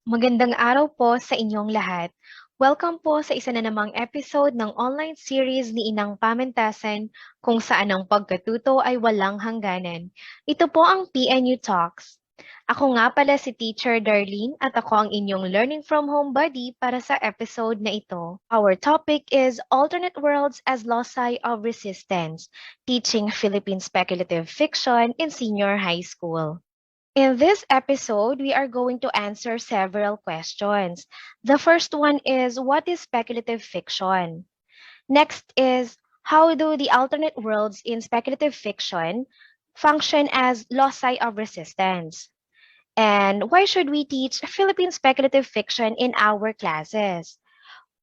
Magandang araw po sa inyong lahat. Welcome po sa isa na namang episode ng online series ni Inang Pamentasan kung saan ang pagkatuto ay walang hangganan. Ito po ang PNU Talks. Ako nga pala si Teacher Darlene at ako ang inyong Learning from Home buddy para sa episode na ito. Our topic is Alternate Worlds as Loci of Resistance, Teaching Philippine Speculative Fiction in Senior High School. In this episode, we are going to answer several questions. The first one is, what is speculative fiction? Next is, how do the alternate worlds in speculative fiction function as loci of resistance? And why should we teach Philippine speculative fiction in our classes?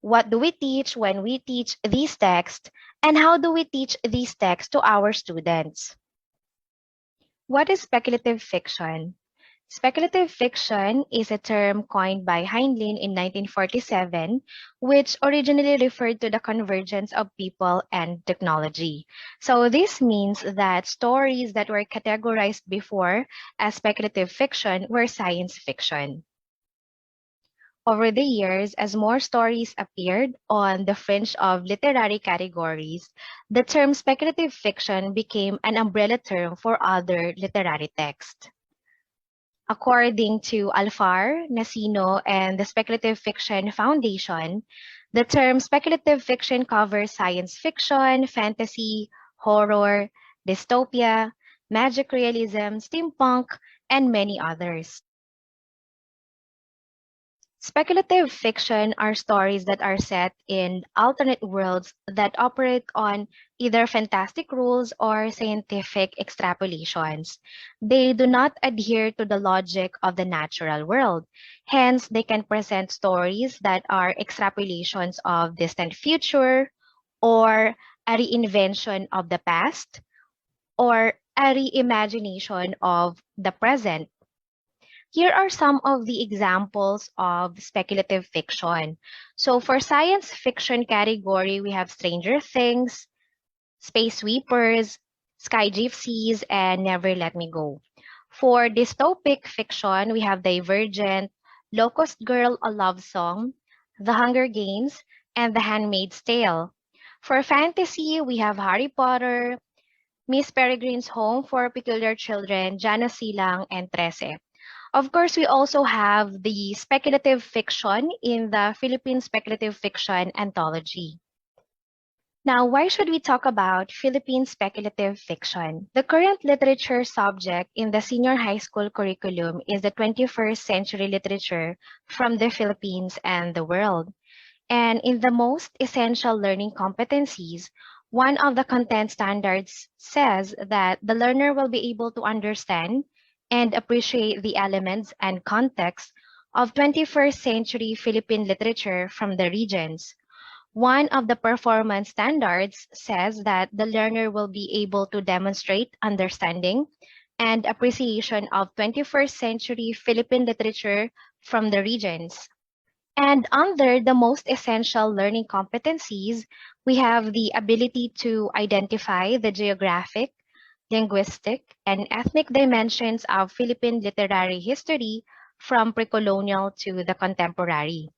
What do we teach when we teach these texts? And how do we teach these texts to our students? What is speculative fiction? Speculative fiction is a term coined by Heinlein in 1947, which originally referred to the convergence of people and technology. So this means that stories that were categorized before as speculative fiction were science fiction. Over the years, as more stories appeared on the fringe of literary categories, the term speculative fiction became an umbrella term for other literary texts. According to Alfar, Nasino, and the Speculative Fiction Foundation, the term speculative fiction covers science fiction, fantasy, horror, dystopia, magic realism, steampunk, and many others. Speculative fiction are stories that are set in alternate worlds that operate on either fantastic rules or scientific extrapolations. They do not adhere to the logic of the natural world. Hence, they can present stories that are extrapolations of distant future or a reinvention of the past or a reimagination of the present. Here are some of the examples of speculative fiction. So for science fiction category, we have Stranger Things, Space Sweepers, Sky Gypsies, and Never Let Me Go. For dystopic fiction, we have Divergent, Locust Girl, A Love Song, The Hunger Games, and The Handmaid's Tale. For fantasy, we have Harry Potter, Miss Peregrine's Home for Peculiar Children, Jana Silang, and Trece. Of course, we also have the speculative fiction in the Philippine Speculative Fiction Anthology. Now, why should we talk about Philippine speculative fiction? The current literature subject in the senior high school curriculum is the 21st century literature from the Philippines and the world. And in the most essential learning competencies, one of the content standards says that the learner will be able to understand and appreciate the elements and context of 21st century Philippine literature from the regions. One of the performance standards says that the learner will be able to demonstrate understanding and appreciation of 21st century Philippine literature from the regions. And under the most essential learning competencies, we have the ability to identify the geographic, linguistic, and ethnic dimensions of Philippine literary history from pre-colonial to the contemporary.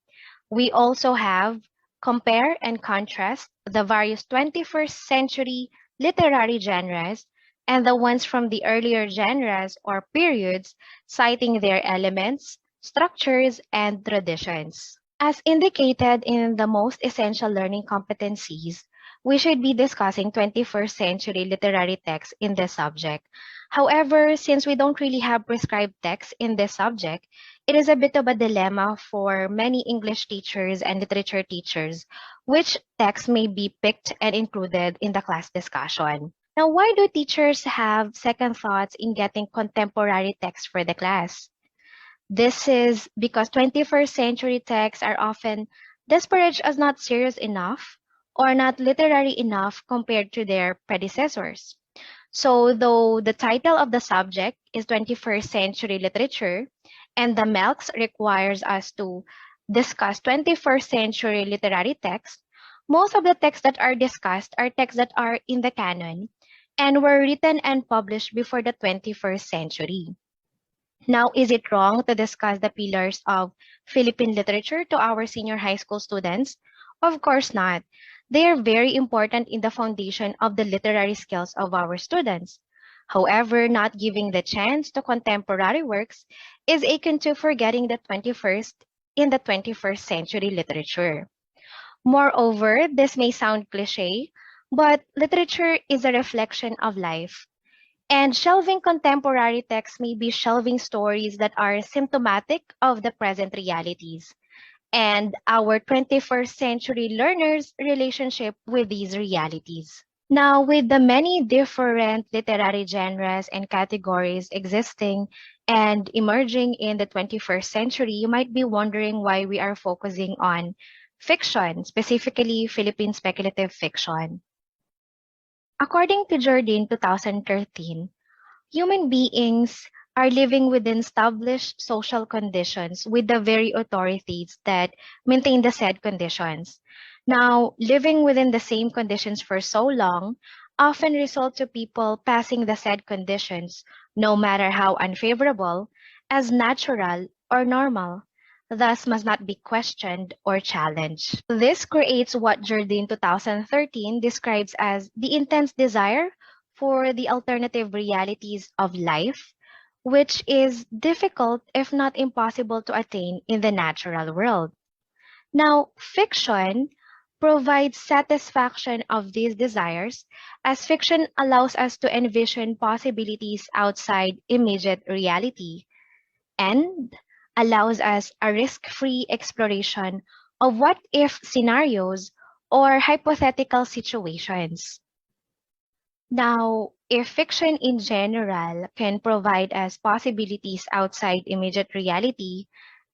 We also have compare and contrast the various 21st century literary genres and the ones from the earlier genres or periods, citing their elements, structures, and traditions. As indicated in the most essential learning competencies, we should be discussing 21st century literary texts in this subject. However, since we don't really have prescribed texts in this subject, it is a bit of a dilemma for many English teachers and literature teachers, which text may be picked and included in the class discussion. Now, why do teachers have second thoughts in getting contemporary text for the class? This is because 21st century texts are often disparaged as not serious enough or not literary enough compared to their predecessors. So, though the title of the subject is 21st century literature, and the MELCS requires us to discuss 21st century literary texts, most of the texts that are discussed are texts that are in the canon and were written and published before the 21st century. Now, is it wrong to discuss the pillars of Philippine literature to our senior high school students? Of course not. They are very important in the foundation of the literary skills of our students. However, not giving the chance to contemporary works is akin to forgetting the 21st in the 21st century literature. Moreover, this may sound cliche, but literature is a reflection of life. And shelving contemporary texts may be shelving stories that are symptomatic of the present realities and our 21st century learners' relationship with these realities. Now, with the many different literary genres and categories existing and emerging in the 21st century, you might be wondering why we are focusing on fiction, specifically Philippine speculative fiction. According to Jardine 2013, human beings are living within established social conditions with the very authorities that maintain the said conditions. Now, living within the same conditions for so long often result to people passing the said conditions, no matter how unfavorable, as natural or normal, thus must not be questioned or challenged. This creates what Jardine 2013 describes as the intense desire for the alternative realities of life, which is difficult, if not impossible, to attain in the natural world. Now, fiction provides satisfaction of these desires, as fiction allows us to envision possibilities outside immediate reality and allows us a risk-free exploration of what if scenarios or hypothetical situations. Now, if fiction in general can provide us possibilities outside immediate reality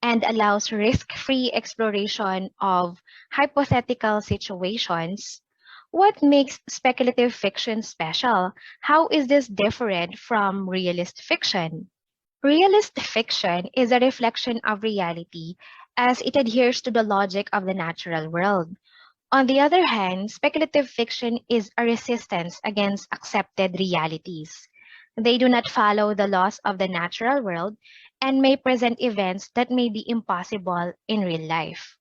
and allows risk-free exploration of hypothetical situations, what makes speculative fiction special? How is this different from realist fiction? Realist fiction is a reflection of reality as it adheres to the logic of the natural world. On the other hand, speculative fiction is a resistance against accepted realities. They do not follow the laws of the natural world and may present events that may be impossible in real life.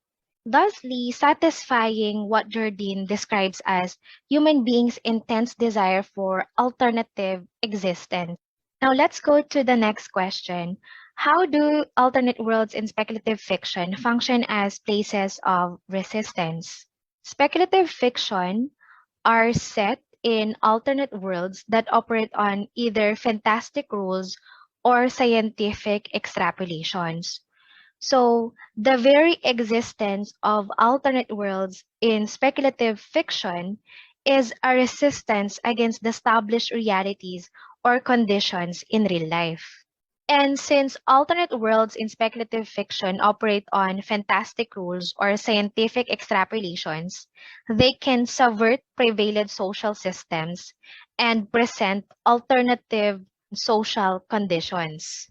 Thusly, satisfying what Jardine describes as human beings' intense desire for alternative existence. Now let's go to the next question. How do alternate worlds in speculative fiction function as places of resistance? Speculative fiction are set in alternate worlds that operate on either fantastic rules or scientific extrapolations. So, the very existence of alternate worlds in speculative fiction is a resistance against the established realities or conditions in real life. And since alternate worlds in speculative fiction operate on fantastic rules or scientific extrapolations, they can subvert prevalent social systems and present alternative social conditions.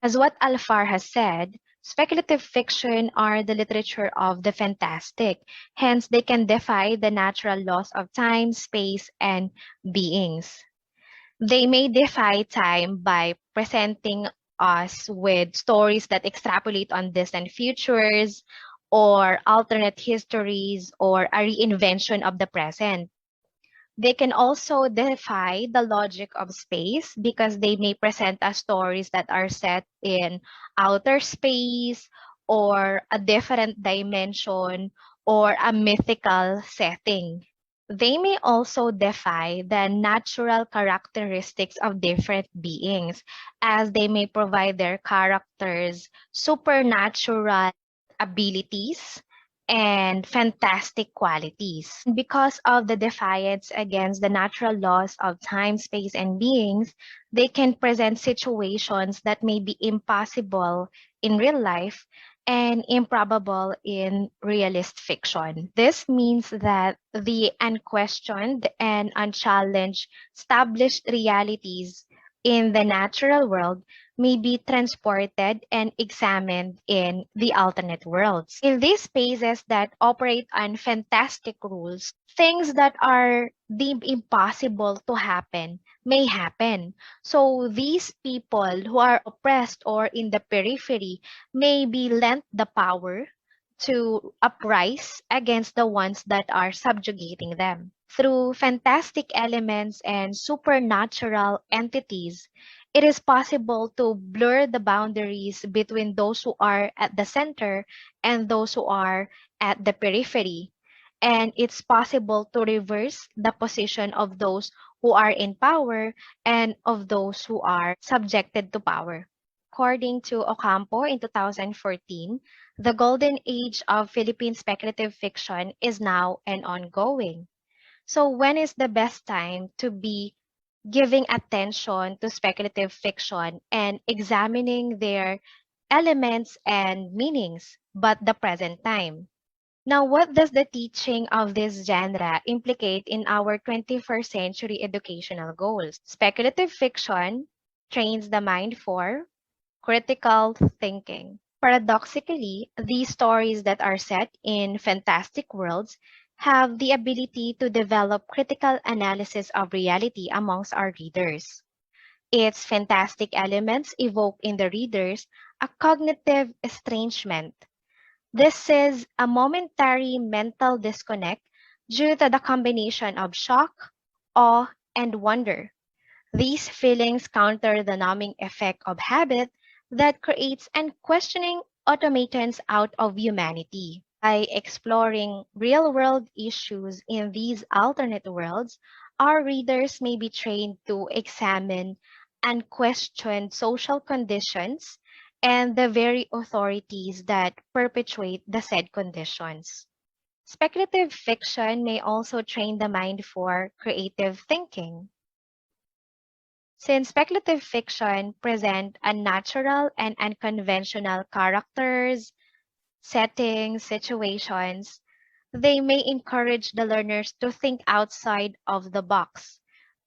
As what Alfar has said, speculative fiction are the literature of the fantastic. Hence, they can defy the natural laws of time, space, and beings. They may defy time by presenting us with stories that extrapolate on distant futures or alternate histories or a reinvention of the present. They can also defy the logic of space because they may present us stories that are set in outer space or a different dimension or a mythical setting. They may also defy the natural characteristics of different beings, as they may provide their characters supernatural abilities and fantastic qualities. Because of the defiance against the natural laws of time, space, and beings, they can present situations that may be impossible in real life and improbable in realist fiction. This means that the unquestioned and unchallenged established realities in the natural world may be transported and examined in the alternate worlds. In these spaces that operate on fantastic rules, things that are deemed impossible to happen may happen. So these people who are oppressed or in the periphery may be lent the power to uprise against the ones that are subjugating them. Through fantastic elements and supernatural entities, it is possible to blur the boundaries between those who are at the center and those who are at the periphery. And it's possible to reverse the position of those who are in power and of those who are subjected to power. According to Ocampo in 2014, the golden age of Philippine speculative fiction is now and ongoing. So when is the best time to be giving attention to speculative fiction and examining their elements and meanings, but the present time? Now, what does the teaching of this genre implicate in our 21st century educational goals? Speculative fiction trains the mind for critical thinking. Paradoxically, these stories that are set in fantastic worlds have the ability to develop critical analysis of reality amongst our readers. Its fantastic elements evoke in the readers a cognitive estrangement. This is a momentary mental disconnect due to the combination of shock, awe, and wonder. These feelings counter the numbing effect of habit that creates unquestioning automatons out of humanity. By exploring real world issues in these alternate worlds, our readers may be trained to examine unquestioned social conditions and the very authorities that perpetuate the said conditions. Speculative fiction may also train the mind for creative thinking. Since speculative fiction present unnatural and unconventional characters, settings, situations, they may encourage the learners to think outside of the box,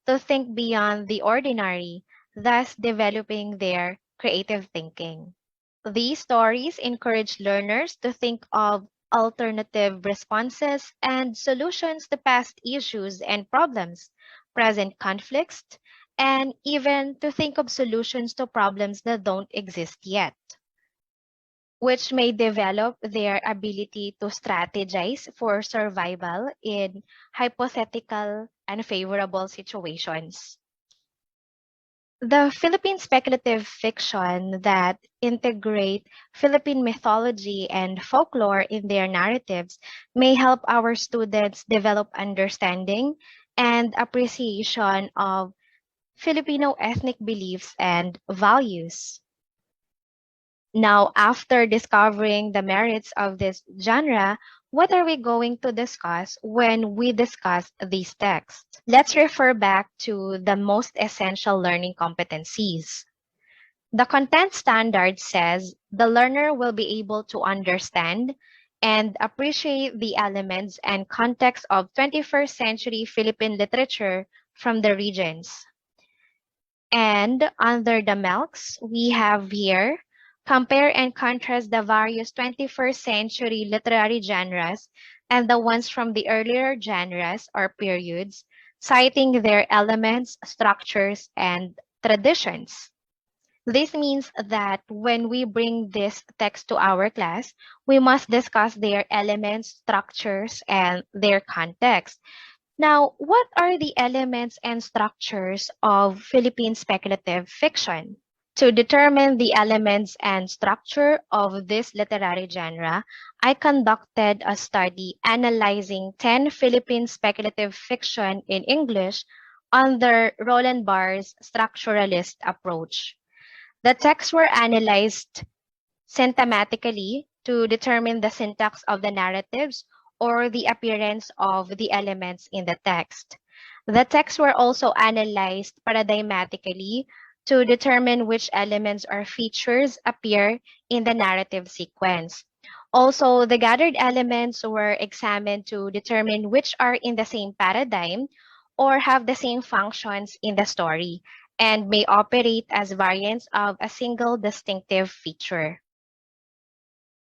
to think beyond the ordinary, thus developing their creative thinking. These stories encourage learners to think of alternative responses and solutions to past issues and problems, present conflicts, and even to think of solutions to problems that don't exist yet, which may develop their ability to strategize for survival in hypothetical unfavorable situations. The Philippine speculative fiction that integrate Philippine mythology and folklore in their narratives may help our students develop understanding and appreciation of Filipino ethnic beliefs and values. Now, after discovering the merits of this genre, what are we going to discuss when we discuss these texts? Let's refer back to the most essential learning competencies. The content standard says the learner will be able to understand and appreciate the elements and context of 21st century Philippine literature from the regions. And under the milks, we have here compare and contrast the various 21st century literary genres and the ones from the earlier genres or periods, citing their elements, structures, and traditions. This means that when we bring this text to our class, we must discuss their elements, structures, and their context. Now, what are the elements and structures of Philippine speculative fiction? To determine the elements and structure of this literary genre, I conducted a study analyzing 10 Philippine speculative fiction in English under Roland Barthes' structuralist approach. The texts were analyzed syntagmatically to determine the syntax of the narratives or the appearance of the elements in the text. The texts were also analyzed paradigmatically to determine which elements or features appear in the narrative sequence. Also, the gathered elements were examined to determine which are in the same paradigm or have the same functions in the story. and may operate as variants of a single distinctive feature.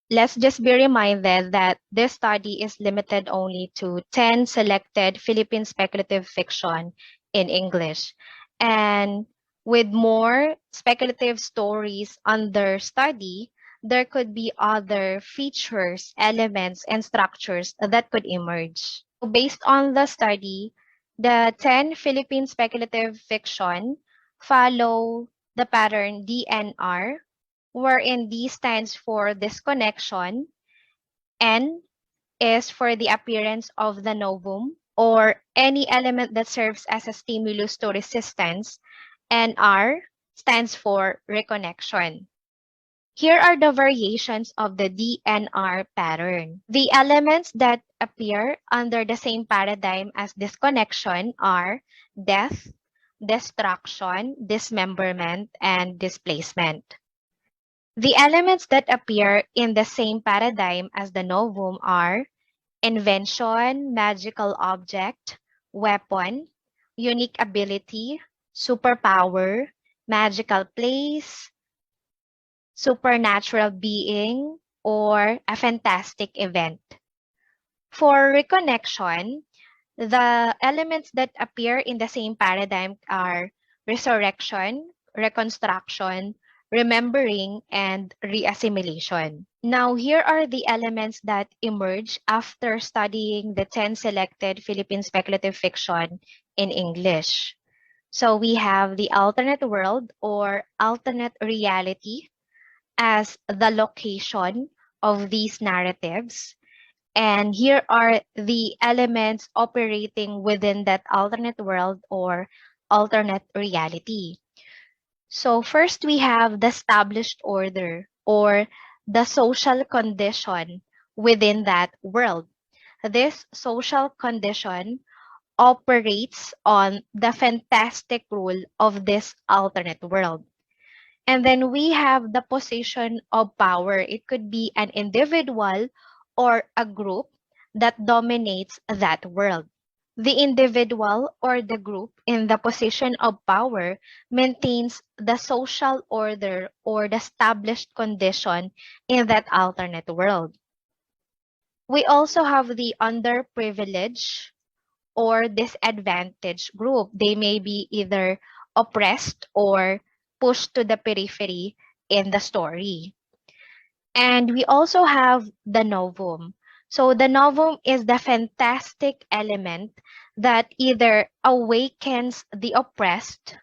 Let's just be reminded that this study is limited only to 10 selected Philippine speculative fiction in English. And with more speculative stories under study, there could be other features, elements, and structures that could emerge. Based on the study, the 10 Philippine speculative fiction follow the pattern DNR, wherein D stands for disconnection, N is for the appearance of the novum or any element that serves as a stimulus to resistance, and R stands for reconnection. Here are the variations of the DNR pattern. The elements that appear under the same paradigm as disconnection are death, destruction, dismemberment, and displacement. The elements that appear in the same paradigm as the novum are invention, magical object, weapon, unique ability, superpower, magical place, supernatural being, or a fantastic event. For reconnection, the elements that appear in the same paradigm are resurrection, reconstruction, remembering, and reassimilation. Now, here are the elements that emerge after studying the 10 selected Philippine speculative fiction in English. So we have the alternate world or alternate reality as the location of these narratives. And here are the elements operating within that alternate world or alternate reality. So first we have the established order or the social condition within that world. This social condition operates on the fantastic rule of this alternate world. And then we have the position of power. It could be an individual or a group that dominates that world. The individual or the group in the position of power maintains the social order or the established condition in that alternate world. We also have the underprivileged or disadvantaged group. They may be either oppressed or pushed to the periphery in the story. And we also have the novum. So the novum is the fantastic element that either awakens the oppressed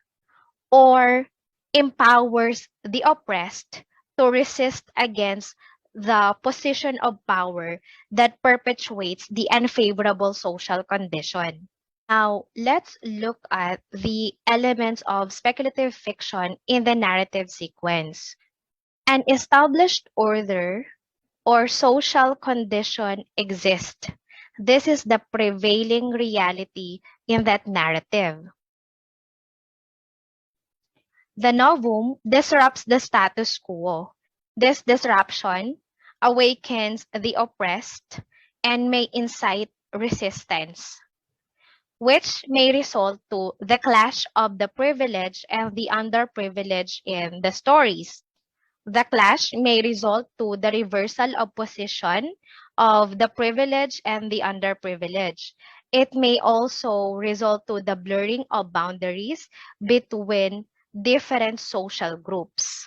or empowers the oppressed to resist against the position of power that perpetuates the unfavorable social condition. Now, let's look at the elements of speculative fiction in the narrative sequence. An established order or social condition exists. This is the prevailing reality in that narrative. The novum disrupts the status quo. This disruption awakens the oppressed and may incite resistance, which may result to the clash of the privileged and the underprivileged in the stories. The clash may result to the reversal of position of the privileged and the underprivileged. It may also result to the blurring of boundaries between different social groups.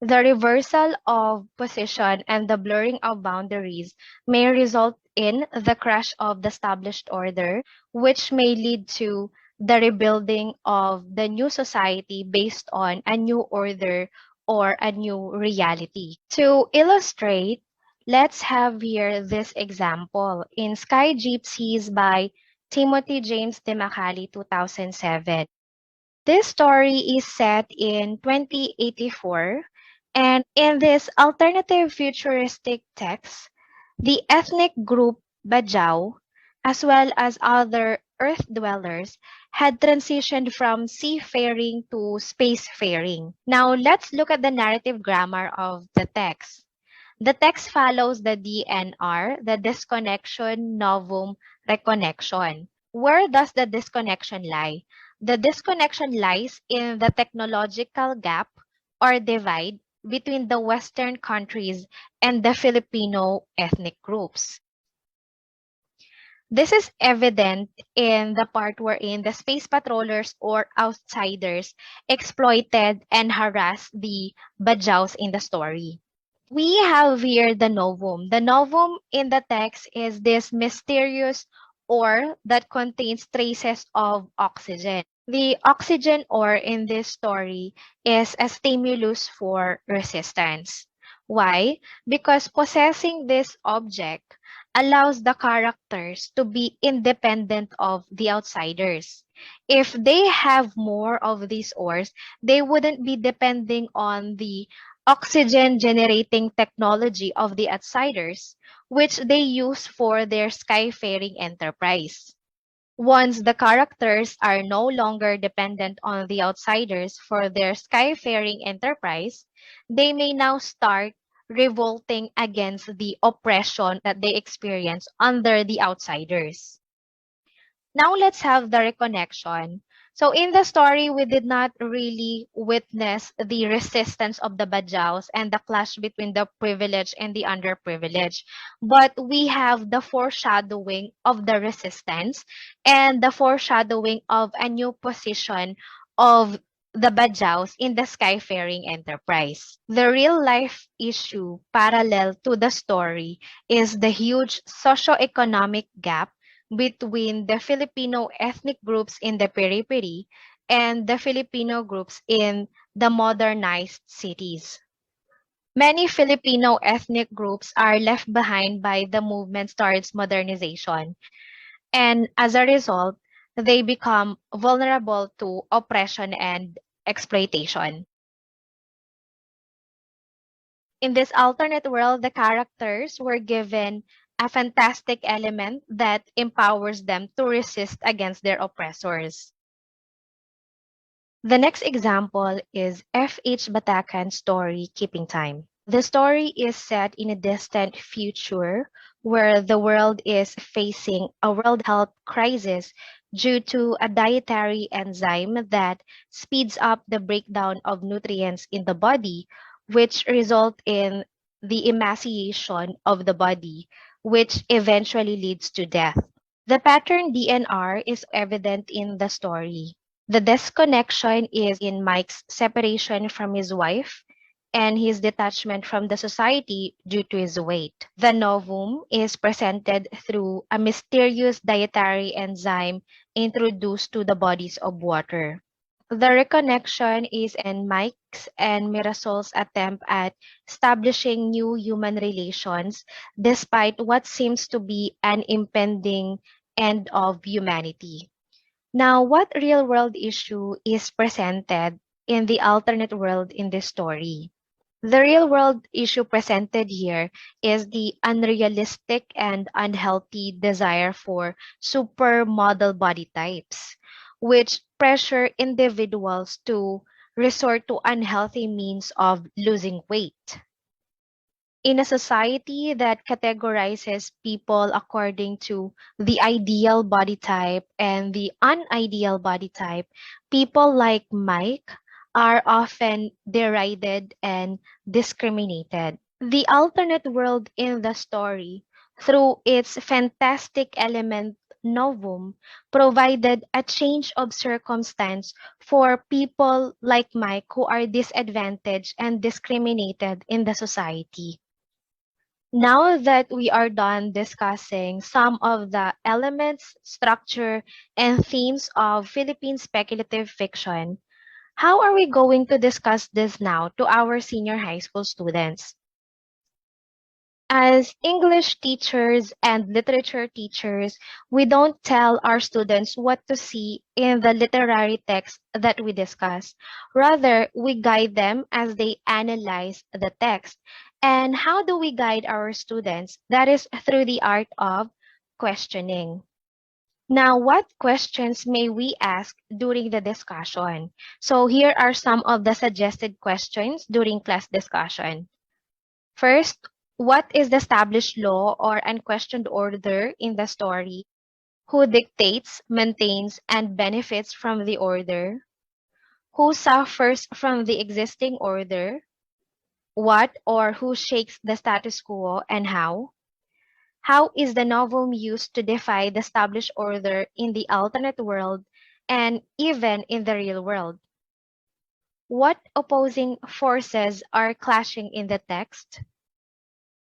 The reversal of position and the blurring of boundaries may result in the crash of the established order, which may lead to the rebuilding of the new society based on a new order or a new reality. To illustrate, let's have here this example in Sky Gypsies by Timothy James de Macali, 2007. This story is set in 2084, and in this alternative futuristic text, the ethnic group Bajau, as well as other Earth dwellers, had transitioned from seafaring to spacefaring. Now, let's look at the narrative grammar of the text. The text follows the DNR, the disconnection, novum, reconnection. Where does the disconnection lie? The disconnection lies in the technological gap or divide between the Western countries and the Filipino ethnic groups. This is evident in the part wherein the space patrollers or outsiders exploited and harassed the Bajaus in the story. We have here the novum. The novum in the text is this mysterious ore that contains traces of oxygen. The oxygen ore in this story is a stimulus for resistance. Why? Because possessing this object allows the characters to be independent of the outsiders. If they have more of these ores, they wouldn't be depending on the oxygen generating technology of the outsiders, which they use for their skyfaring enterprise. Once the characters are no longer dependent on the outsiders for their skyfaring enterprise, they may now start revolting against the oppression that they experience under the outsiders. Now let's have the reconnection. So in the story, we did not really witness the resistance of the Bajaus and the clash between the privileged and the underprivileged. But we have the foreshadowing of the resistance and the foreshadowing of a new position of the Bajaus in the skyfaring enterprise. The real life issue parallel to the story is the huge socioeconomic gap between the Filipino ethnic groups in the periphery and the Filipino groups in the modernized cities. Many Filipino ethnic groups are left behind by the movement towards modernization, and as a result, they become vulnerable to oppression and exploitation. In this alternate world, the characters were given a fantastic element that empowers them to resist against their oppressors. The next example is F.H. Batacan's story, Keeping Time. The story is set in a distant future where the world is facing a world health crisis due to a dietary enzyme that speeds up the breakdown of nutrients in the body, which result in the emaciation of the body, which eventually leads to death. The pattern DNR is evident in the story. The disconnection is in Mike's separation from his wife and his detachment from the society due to his weight. The novum is presented through a mysterious dietary enzyme introduced to the bodies of water. The reconnection is in Mike's and Mirasol's attempt at establishing new human relations despite what seems to be an impending end of humanity. Now, what real world issue is presented in the alternate world in this story? The real world issue presented here is the unrealistic and unhealthy desire for supermodel body types, which pressure individuals to resort to unhealthy means of losing weight. In a society that categorizes people according to the ideal body type and the unideal body type, people like Mike are often derided and discriminated. The alternate world in the story, through its fantastic element novum, provided a change of circumstance for people like Mike who are disadvantaged and discriminated in the society. Now that we are done discussing some of the elements, structure, and themes of Philippine speculative fiction, how are we going to discuss this now to our senior high school students? As English teachers and literature teachers, we don't tell our students what to see in the literary text that we discuss. Rather, we guide them as they analyze the text. And how do we guide our students? That is through the art of questioning. Now, what questions may we ask during the discussion? So here are some of the suggested questions during class discussion. First, what is the established law or unquestioned order in the story? Who dictates, maintains, and benefits from the order? Who suffers from the existing order? What or who shakes the status quo and how? How is the novum used to defy the established order in the alternate world and even in the real world? What opposing forces are clashing in the text?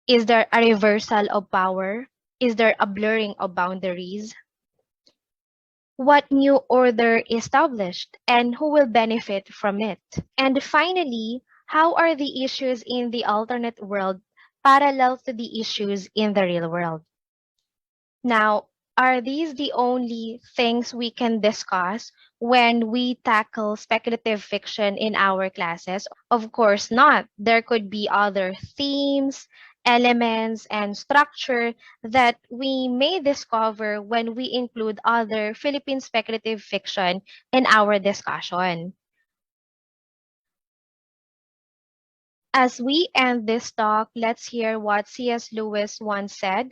Is there a reversal of power? Is there a blurring of boundaries? What new order is established and who will benefit from it? And finally, how are the issues in the alternate world parallel to the issues in the real world? Now, are these the only things we can discuss when we tackle speculative fiction in our classes? Of course not. There could be other themes, elements, and structure that we may discover when we include other Philippine speculative fiction in our discussion. As we end this talk, let's hear what C.S. Lewis once said.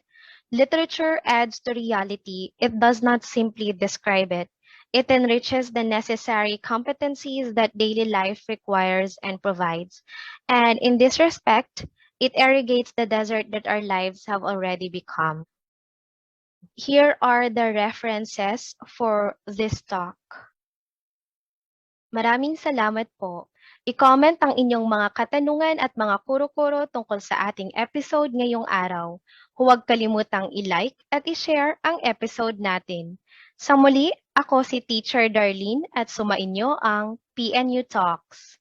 Literature adds to reality. It does not simply describe it. It enriches the necessary competencies that daily life requires and provides. And in this respect, it irrigates the desert that our lives have already become. Here are the references for this talk. Maraming salamat po. I-comment ang inyong mga katanungan at mga kuro-kuro tungkol sa ating episode ngayong araw. Huwag kalimutang i-like at i-share ang episode natin. Sa muli, ako si Teacher Darlene at sumainyo ang PNU Talks.